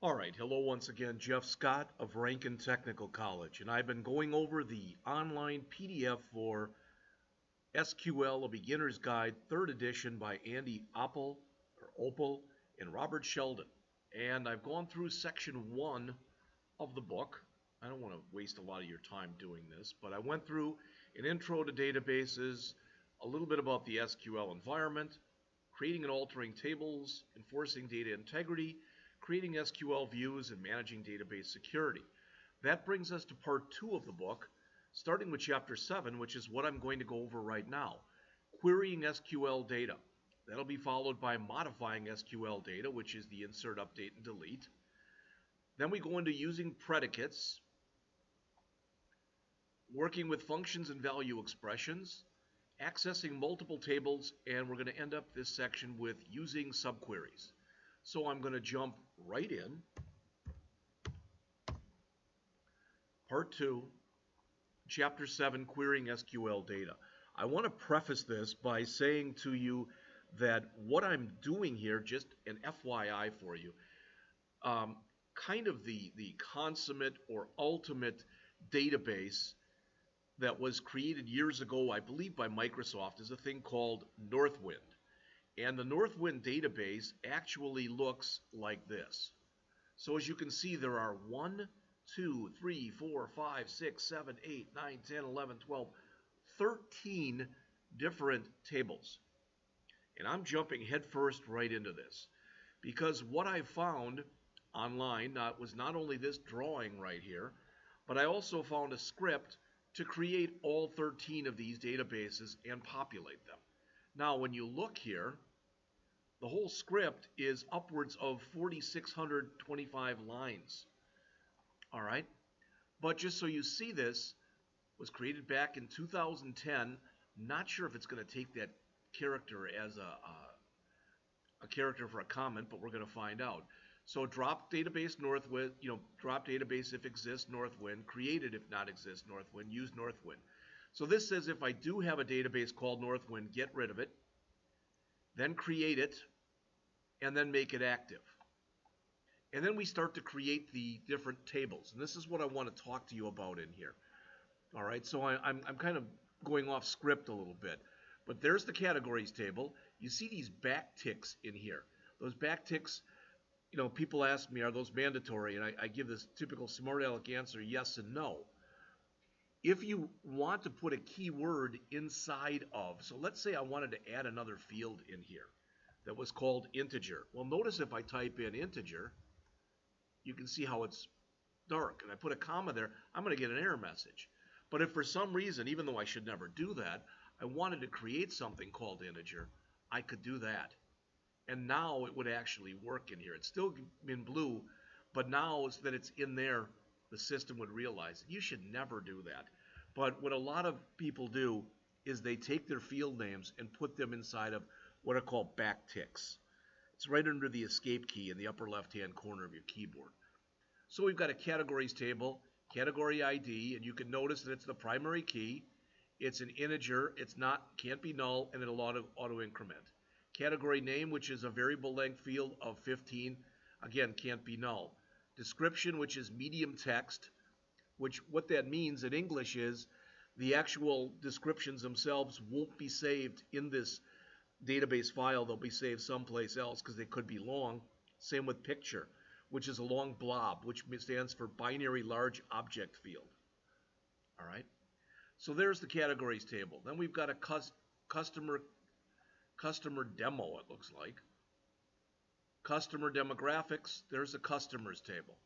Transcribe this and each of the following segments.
Alright, hello once again, Jeff Scott of Rankin Technical College, and I've been going over the online PDF for SQL, A Beginner's Guide, 3rd edition by Andy Opel and Robert Sheldon. And I've gone through section 1 of the book. I don't want to waste a lot of your time doing this, but I went through an intro to databases, a little bit about the SQL environment, creating and altering tables, enforcing data integrity, creating SQL views, and managing database security. That brings us to part 2 of the book, starting with Chapter 7, which is what I'm going to go over right now. Querying SQL data. That'll be followed by modifying SQL data, which is the insert, update, and delete. Then we go into using predicates, working with functions and value expressions, accessing multiple tables, and we're going to end up this section with using subqueries. So I'm going to jump right in. Part 2, Chapter 7, Querying SQL Data. I want to preface this by saying to you that what I'm doing here, just an FYI for you, kind of the consummate or ultimate database that was created years ago, I believe by Microsoft, is a thing called Northwind. And the Northwind database actually looks like this. So as you can see, there are 1, 2, 3, 4, 5, 6, 7, 8, 9, 10, 11, 12, 13 different tables. And I'm jumping headfirst right into this, because what I found online was not only this drawing right here, but I also found a script to create all 13 of these databases and populate them. Now, when you look here, the whole script is upwards of 4,625 lines. All right? But just so you see, this was created back in 2010. Not sure if it's going to take that character as a character for a comment, but we're going to find out. So drop database Northwind, drop database if exists Northwind, created if not exists Northwind, use Northwind. So this says if I do have a database called Northwind, get rid of it, then create it, and then make it active. And then we start to create the different tables. And this is what I want to talk to you about in here. All right, so I'm kind of going off script a little bit. But there's the categories table. You see these backticks in here. Those backticks, people ask me, are those mandatory? And I give this typical smart aleck answer, yes and no. If you want to put a keyword inside of, so let's say I wanted to add another field in here that was called integer. Well, notice if I type in integer, you can see how it's dark. And I put a comma there, I'm going to get an error message. But if for some reason, even though I should never do that, I wanted to create something called integer, I could do that. And now it would actually work in here. It's still in blue, but now that it's in there, the system would realize it. You should never do that. But what a lot of people do is they take their field names and put them inside of what are called backticks. It's right under the escape key in the upper left-hand corner of your keyboard. So we've got a categories table, category ID, and you can notice that it's the primary key. It's an integer, can't be null, and it'll auto increment. Category name, which is a variable length field of 15, again, can't be null. Description, which is medium text, which what that means in English is the actual descriptions themselves won't be saved in this database file. They'll be saved someplace else because they could be long. Same with picture, which is a long blob, which stands for binary large object field. All right. So there's the categories table. Then we've got a customer demo, it looks like. Customer demographics, there's a customers table.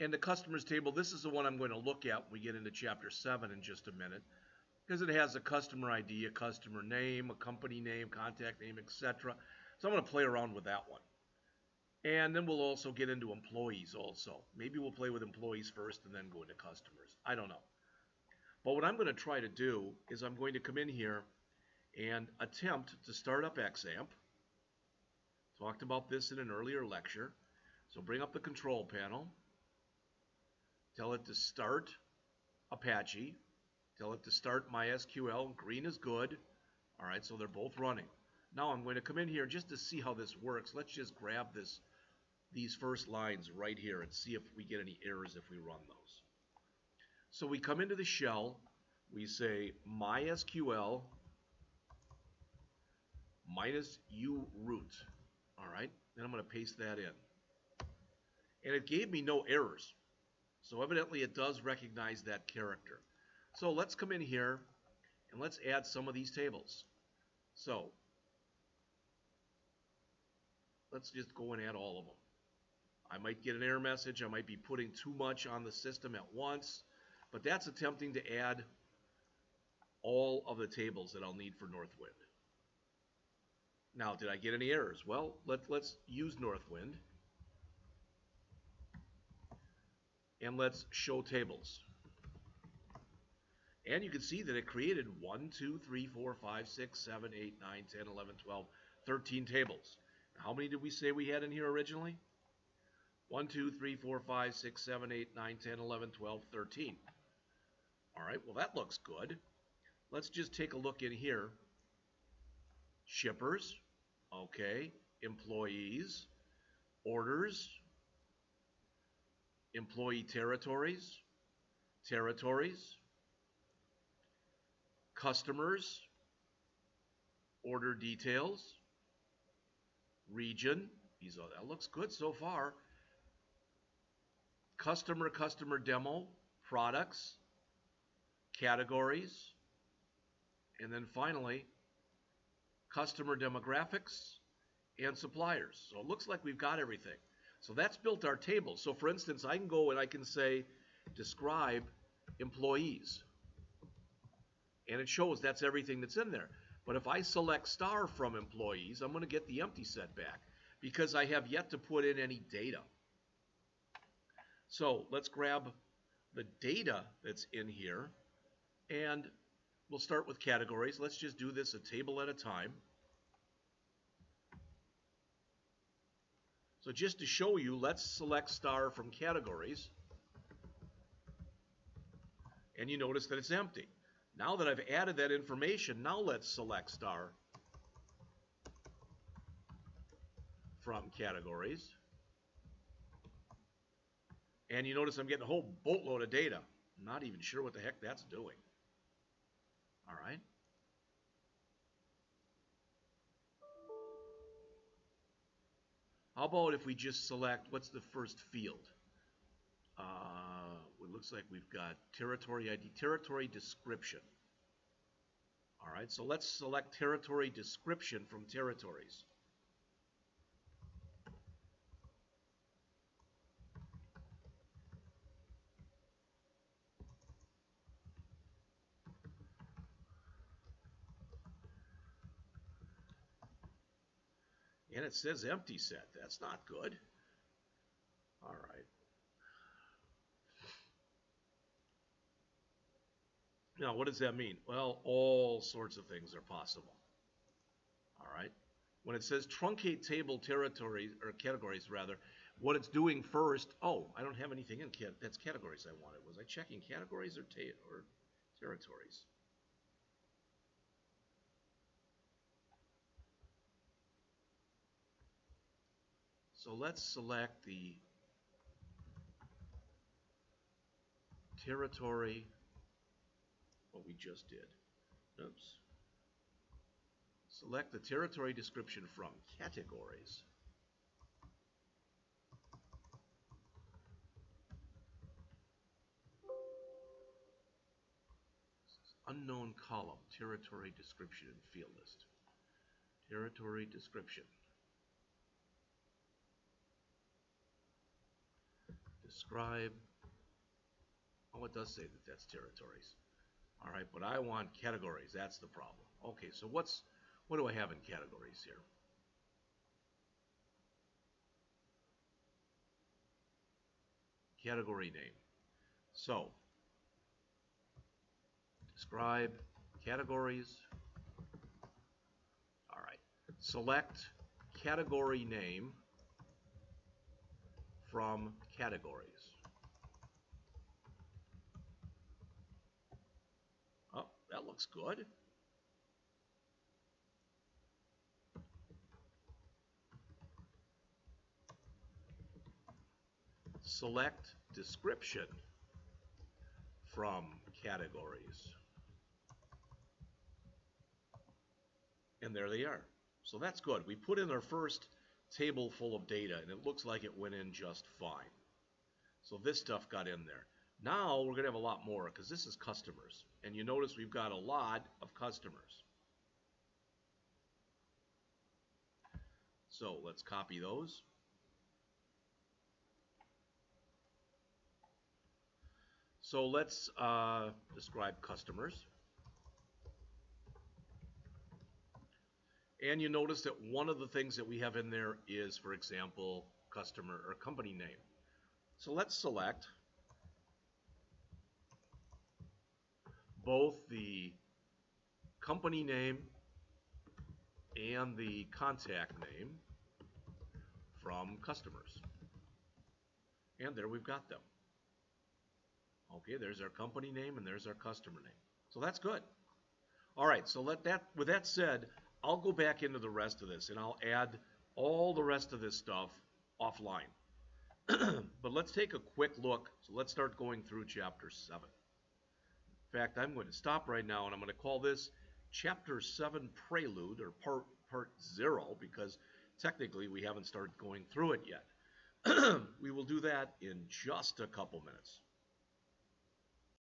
And the customers table, this is the one I'm going to look at when we get into Chapter 7 in just a minute, because it has a customer ID, a customer name, a company name, contact name, etc. So I'm going to play around with that one. And then we'll also get into employees also. Maybe we'll play with employees first and then go into customers. I don't know. But what I'm going to try to do is I'm going to come in here and attempt to start up XAMPP. Talked about this in an earlier lecture. So bring up the control panel. Tell it to start Apache. Tell it to start MySQL. Green is good. All right, so they're both running. Now I'm going to come in here just to see how this works. Let's just grab this these first lines right here and see if we get any errors if we run those. So we come into the shell, we say MySQL minus u root. All right, then I'm going to paste that in. And it gave me no errors. So evidently it does recognize that character. So let's come in here and let's add some of these tables. So let's just go and add all of them. I might get an error message. I might be putting too much on the system at once. But that's attempting to add all of the tables that I'll need for Northwind. Now, did I get any errors? Well, let's use Northwind. And let's show tables. And you can see that it created 1, 2, 3, 4, 5, 6, 7, 8, 9, 10, 11, 12, 13 tables. How many did we say we had in here originally? 1, 2, 3, 4, 5, 6, 7, 8, 9, 10, 11, 12, 13. All right, well that looks good. Let's just take a look in here. Shippers, okay, employees, orders, employee territories, customers, order details, region. That looks good so far. Customer demo, products, categories, and then finally customer demographics and suppliers. So it looks like we've got everything. So that's built our table. So for instance, I can go and I can say describe employees. And it shows that's everything that's in there. But if I select star from employees, I'm going to get the empty set back because I have yet to put in any data. So let's grab the data that's in here and we'll start with categories. Let's just do this a table at a time. So just to show you, let's select star from categories. And you notice that it's empty. Now that I've added that information, now let's select star from categories. And you notice I'm getting a whole boatload of data. I'm not even sure what the heck that's doing. All right. How about if we just select, what's the first field? It looks like we've got territory ID, territory description. All right, so let's select territory description from territories. And it says empty set. That's not good. All right. Now, what does that mean? Well, all sorts of things are possible. All right. When it says truncate table territories, or categories rather, what it's doing first, oh, I don't have anything in that's categories I wanted. Was I checking categories or territories? So let's select the territory, what we just did. Oops. Select the territory description from categories. Unknown column, territory description and field list. Territory description. Describe. Oh, it does say that that's territories. All right, but I want categories. That's the problem. Okay, so what do I have in categories here? Category name. So, describe categories. All right, select category name from categories. Oh, that looks good. select description from categories. And there they are. So that's good. We put in our first table full of data, and it looks like it went in just fine. So this stuff got in there. Now we're going to have a lot more because this is customers. And you notice we've got a lot of customers. So let's copy those. So let's describe customers. And you notice that one of the things that we have in there is, for example, customer or company name. So let's select both the company name and the contact name from customers. And there we've got them. Okay, there's our company name and there's our customer name. So that's good. All right, so with that said, I'll go back into the rest of this and I'll add all the rest of this stuff offline. But let's take a quick look. So let's start going through Chapter 7. In fact, I'm going to stop right now and I'm going to call this Chapter 7 Prelude, or Part 0, because technically we haven't started going through it yet. We will do that in just a couple minutes.